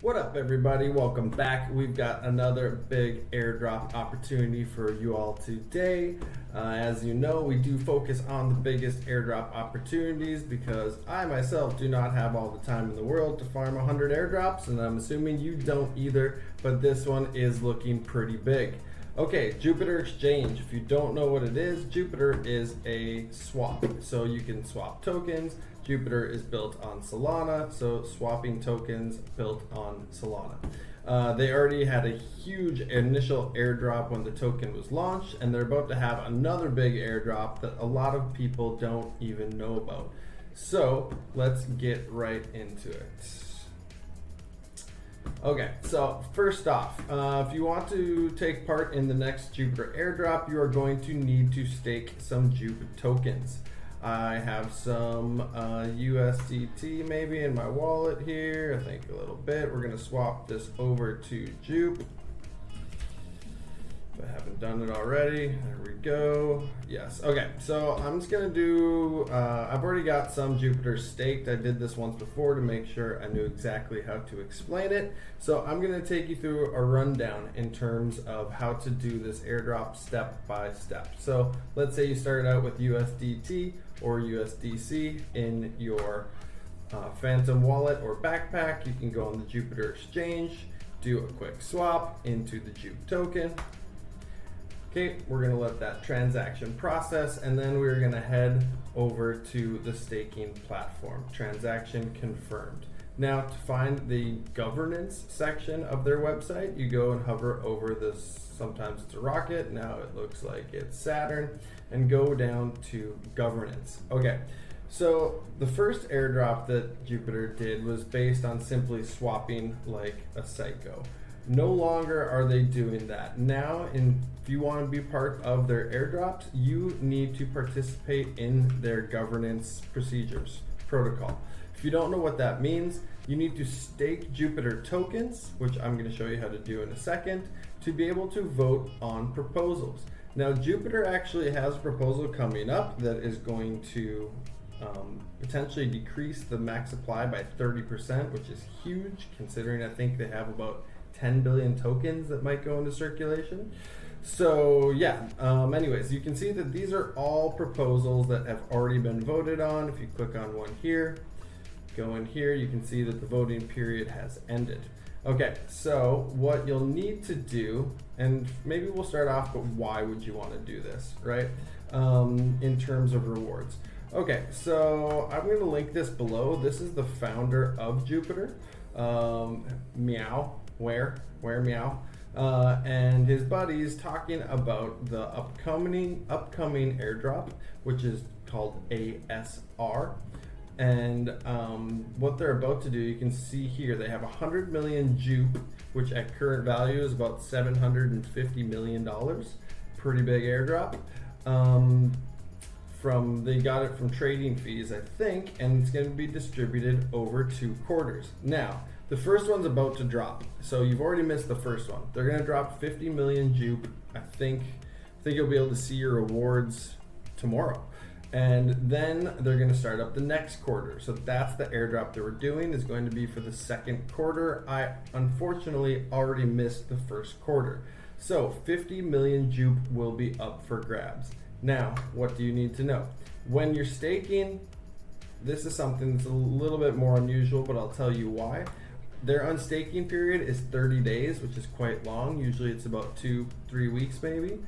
What up, everybody? Welcome back. We've got another big airdrop opportunity for you all today. As you know, we do focus on the biggest airdrop opportunities because I myself do not have all the time in the world to farm 100 airdrops, and I'm assuming you don't either, but this one is looking pretty big. Okay, Jupiter Exchange. If you don't know what it is, Jupiter is a swap. So you can swap tokens. Jupiter is built on Solana, so swapping tokens built on Solana. They already had a huge initial airdrop when the token was launched, and they're about to have another big airdrop that a lot of people don't even know about. So let's get right into it. Okay, so first off, if you want to take part in the next Jupiter airdrop, you are going to need to stake some JUP tokens. I have some USDT maybe in my wallet here, I think a little bit. We're going to swap this over to JUP. If I haven't done it already, there we go. Yes, okay, so I'm just gonna do, I've already got some Jupiter staked. I did this once before to make sure I knew exactly how to explain it. So I'm gonna take you through a rundown in terms of how to do this airdrop step by step. So let's say you started out with USDT or USDC in your Phantom wallet or backpack. You can go on the Jupiter Exchange, do a quick swap into the JUP token. Okay, we're gonna let that transaction process, and then we're gonna head over to the staking platform. Transaction confirmed. Now, to find the governance section of their website, you go and hover over this, sometimes it's a rocket, now it looks like it's Saturn, and go down to governance. Okay, so the first airdrop that Jupiter did was based on simply swapping like a psycho. No longer are they doing that. Now, if you want to be part of their airdrops, you need to participate in their governance procedures protocol. If you don't know what that means, you need to stake Jupiter tokens, which I'm going to show you how to do in a second, to be able to vote on proposals. Now, Jupiter actually has a proposal coming up that is going to potentially decrease the max supply by 30%, which is huge, considering I think they have about 10 billion tokens that might go into circulation. So yeah, anyways, you can see that these are all proposals that have already been voted on. If you click on one here, go in here, you can see that the voting period has ended. Okay, so what you'll need to do, and maybe we'll start off, but why would you want to do this, right? In terms of rewards. Okay, so I'm going to link this below. This is the founder of Jupiter, Meow, and his buddies talking about the upcoming airdrop, which is called ASR. And what they're about to do, you can see here, they have 100 million JUP, which at current value is about $750 million. Pretty big airdrop. They got it from trading fees, I think, and it's going to be distributed over 2 quarters. Now, the first one's about to drop, so you've already missed the first one. They're going to drop 50 million JUP. I think you'll be able to see your rewards tomorrow. And then they're going to start up the next quarter. So that's the airdrop that we're doing, is going to be for the second quarter. I unfortunately already missed the first quarter. So 50 million JUP will be up for grabs. Now, what do you need to know? When you're staking, this is something that's a little bit more unusual, but I'll tell you why. Their unstaking period is 30 days, which is quite long. Usually it's about 2-3 weeks maybe.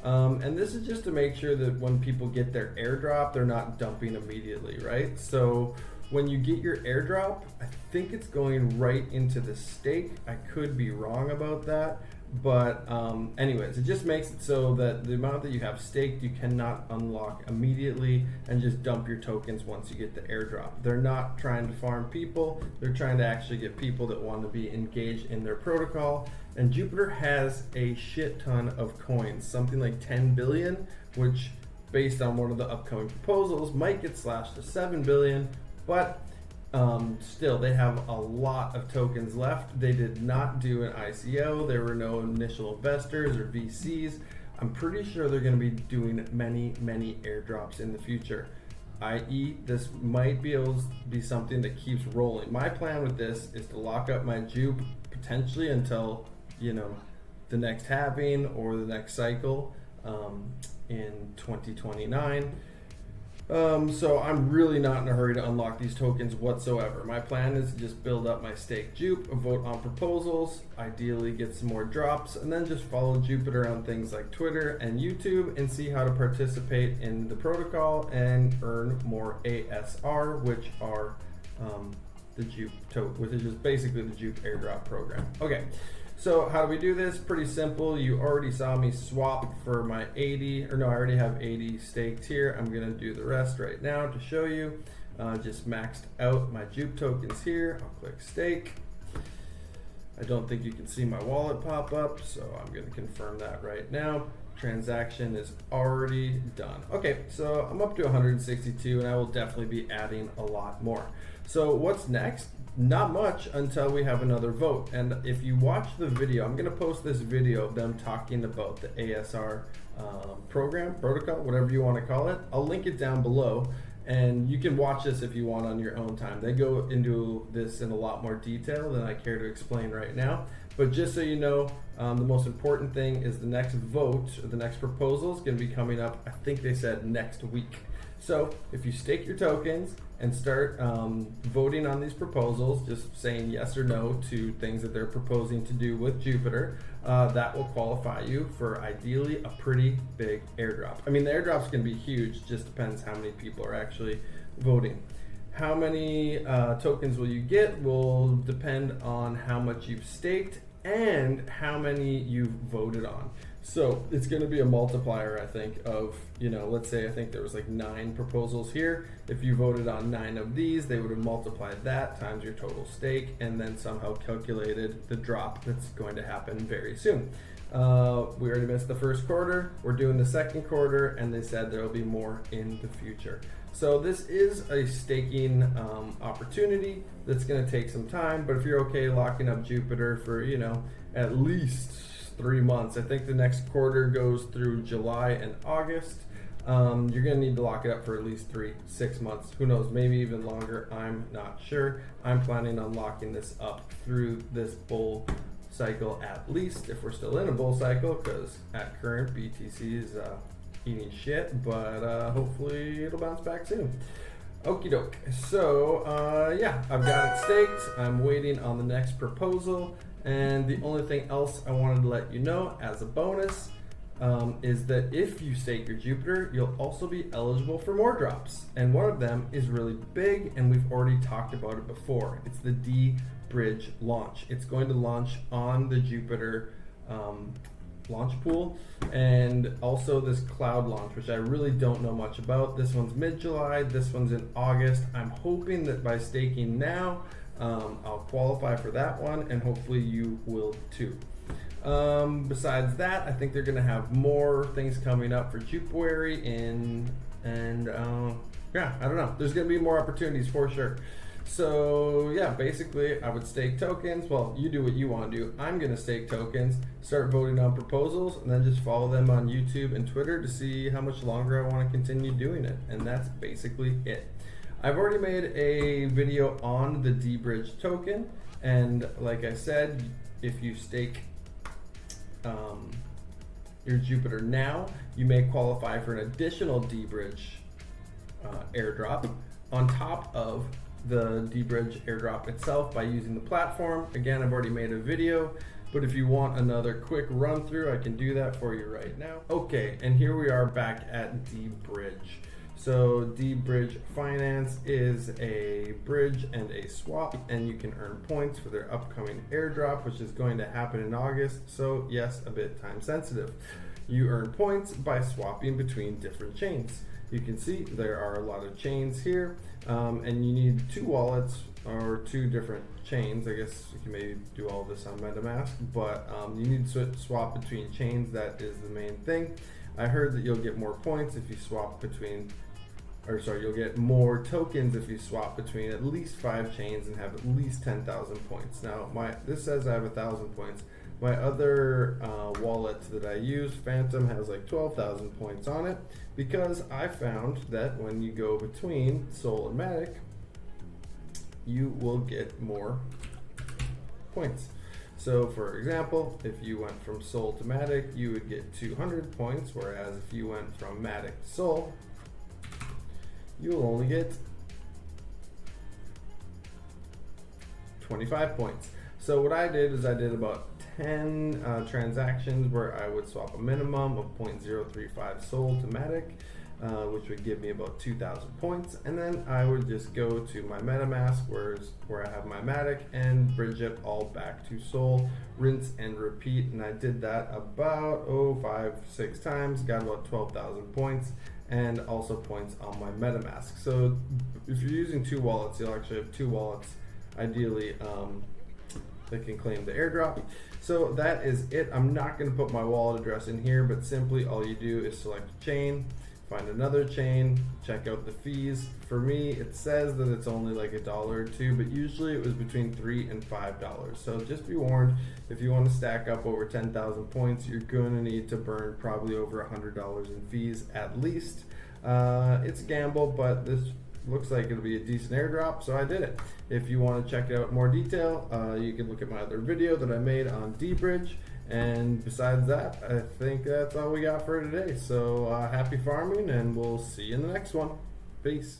And this is just to make sure that when people get their airdrop, they're not dumping immediately, right? So when you get your airdrop, I think it's going right into the stake. I could be wrong about that. But anyways, it just makes it so that the amount that you have staked, you cannot unlock immediately and just dump your tokens once you get the airdrop. They're not trying to farm people. They're trying to actually get people that want to be engaged in their protocol. And Jupiter has a shit ton of coins, something like 10 billion, which based on one of the upcoming proposals might get slashed to 7 billion, but still, they have a lot of tokens left. They did not do an ICO. There were no initial investors or VCs. I'm pretty sure they're going to be doing many airdrops in the future. i.e. this might be able to be something that keeps rolling. My plan with this is to lock up my JUP potentially until, you know, the next halving or the next cycle in 2029. So I'm really not in a hurry to unlock these tokens whatsoever. My plan is to just build up my staked JUP, vote on proposals, ideally get some more drops, and then just follow Jupiter on things like Twitter and YouTube and see how to participate in the protocol and earn more ASR, which are the JUP token, which is just basically the JUP airdrop program. Okay. So how do we do this? Pretty simple. You already saw me swap for my 80, or no, I already have 80 staked here. I'm gonna do the rest right now to show you. Just maxed out my JUP tokens here. I'll click stake. I don't think you can see my wallet pop up, so I'm gonna confirm that right now. Transaction is already done. Okay, so I'm up to 162 and I will definitely be adding a lot more. So what's next? Not much until we have another vote. And if you watch the video, I'm gonna post this video of them talking about the ASR program, protocol, whatever you wanna call it. I'll link it down below and you can watch this if you want on your own time. They go into this in a lot more detail than I care to explain right now. But just so you know, the most important thing is the next vote, or the next proposal is gonna be coming up, I think they said next week. So if you stake your tokens and start voting on these proposals, just saying yes or no to things that they're proposing to do with Jupiter, that will qualify you for ideally a pretty big airdrop. I mean, the airdrop's gonna be huge, just depends how many people are actually voting. How many tokens will you get will depend on how much you've staked and how many you've voted on. So it's going to be a multiplier, I think, of, you know, let's say I think there was like 9 proposals here. If you voted on 9 of these, they would have multiplied that times your total stake and then somehow calculated the drop that's going to happen very soon. We already missed the first quarter. We're doing the second quarter, and they said there will be more in the future. So this is a staking opportunity that's going to take some time, but if you're okay locking up Jupiter for, you know, at least 3 months. I think the next quarter goes through July and August. You're gonna need to lock it up for at least 3-6 months. Who knows, maybe even longer, I'm not sure. I'm planning on locking this up through this bull cycle at least, if we're still in a bull cycle, because at current BTC is eating shit, but hopefully it'll bounce back soon. Okie doke. So yeah, I've got it staked. I'm waiting on the next proposal. And the only thing else I wanted to let you know as a bonus is that if you stake your Jupiter, you'll also be eligible for more drops. And one of them is really big, and we've already talked about it before. It's the dBRIDGE launch. It's going to launch on the Jupiter launch pool, and also this cloud launch, which I really don't know much about. This one's mid-July, this one's in August. I'm hoping that by staking now, I'll qualify for that one, and hopefully you will too. Besides that, I think they're gonna have more things coming up for Jupaary yeah, I don't know. There's gonna be more opportunities for sure. So yeah, basically I would stake tokens. Well, you do what you want to do. I'm gonna stake tokens, start voting on proposals, and then just follow them on YouTube and Twitter to see how much longer I want to continue doing it. And that's basically it. I've already made a video on the dBRIDGE token, and like I said, if you stake your Jupiter now, you may qualify for an additional dBRIDGE airdrop on top of the dBRIDGE airdrop itself by using the platform. Again, I've already made a video, but if you want another quick run through, I can do that for you right now. Okay, and here we are back at dBRIDGE. So dBRIDGE Finance is a bridge and a swap, and you can earn points for their upcoming airdrop, which is going to happen in August. So yes, a bit time sensitive. You earn points by swapping between different chains. You can see there are a lot of chains here, and you need 2 wallets or 2 different chains. I guess you can maybe do all this on MetaMask, but you need to swap between chains. That is the main thing. I heard that you'll get more points if you swap between, or sorry, you'll get more tokens if you swap between at least 5 chains and have at least 10,000 points. Now, this says I have 1,000 points. My other wallet that I use, Phantom, has like 12,000 points on it because I found that when you go between Sol and Matic, you will get more points. So for example, if you went from Sol to Matic, you would get 200 points, whereas if you went from Matic to Sol, you will only get 25 points. So what I did is I did about 10 transactions where I would swap a minimum of 0.035 Sol to Matic, which would give me about 2,000 points, and then I would just go to my MetaMask where I have my Matic and bridge it all back to Sol, rinse and repeat, and I did that about 5-6 times, got about 12,000 points, and also points on my MetaMask. So if you're using two wallets, you'll actually have two wallets ideally that can claim the airdrop. So that is it. I'm not going to put my wallet address in here, but simply all you do is select a chain, find another chain, check out the fees. For me, it says that it's only like $1 or $2, but usually it was between $3 and $5. So just be warned, if you want to stack up over 10,000 points, you're going to need to burn probably over $100 in fees at least. It's a gamble, but this looks like it'll be a decent airdrop, so I did it. If you want to check out more detail, you can look at my other video that I made on dBRIDGE. And besides that, I think that's all we got for today. So happy farming, and we'll see you in the next one. Peace.